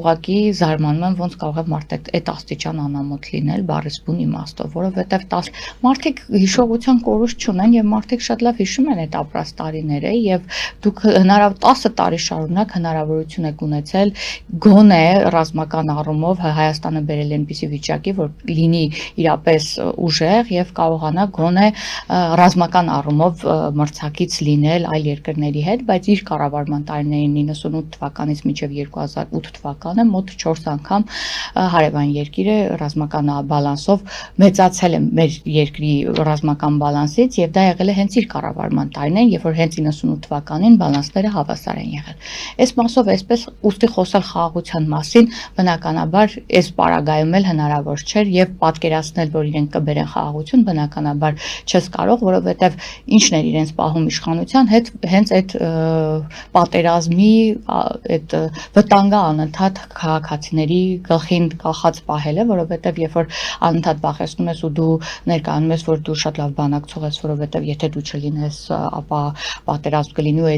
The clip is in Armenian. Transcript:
Ուղղակի զարմանում եմ, ոնց կարող է մարդ այդ աստիճան անամոթ լինել բառիս բուն իմաստով, որովհետև մարդիկ հիշողության կորուստ չունեն եւ մարդիկ շատ լավ հիշում են այդ ապրած տարիները եւ դուք 10 տարի շարունակ հնարավորություն եք ունեցել գոնե ռազմական առումով Հայաստանը բերել այնպիսի վիճակի, որ լինի իրապես ուժեղ եւ կարողանա գոնե ռազմական առումով մրցակից լինել այլ երկրների հետ, բայց իր կառավարման տարիներին 98 թվականից մինչեւ 2008 թվականը մոտ 4 անգամ հարևան երկիրը ռազմական բալանսով մեծացել է մեր երկրի ռազմական բալանսից եւ դա եղել է հենց իր կառավարման տարիներին, երբ որ հենց 98 թվականին բալանսները հավասար են եղել։ Այս մասով այսպես ուստի խոսալ խաղաղության մասին բնականաբար այս պարագայում էլ հնարավոր չէր եւ պատկերացնել, որ իրենք կբերեն խաղաղություն, բնականաբար չես կարող, որովհետեւ ինչն էր իրենց պահում իշխանության հետ հենց այդ պատերազմի այդ վտանգը անընդհատ քաղաքացիների գլխին կախած պահել է, որովհետեւ երբ որ անընդհատ վախեցնում ես ու դու ներկայանում ես, որ դու շատ լավ բանակցող ես, որովհետեւ եթե դու չլինես, ապա պատերազմ կլինի ու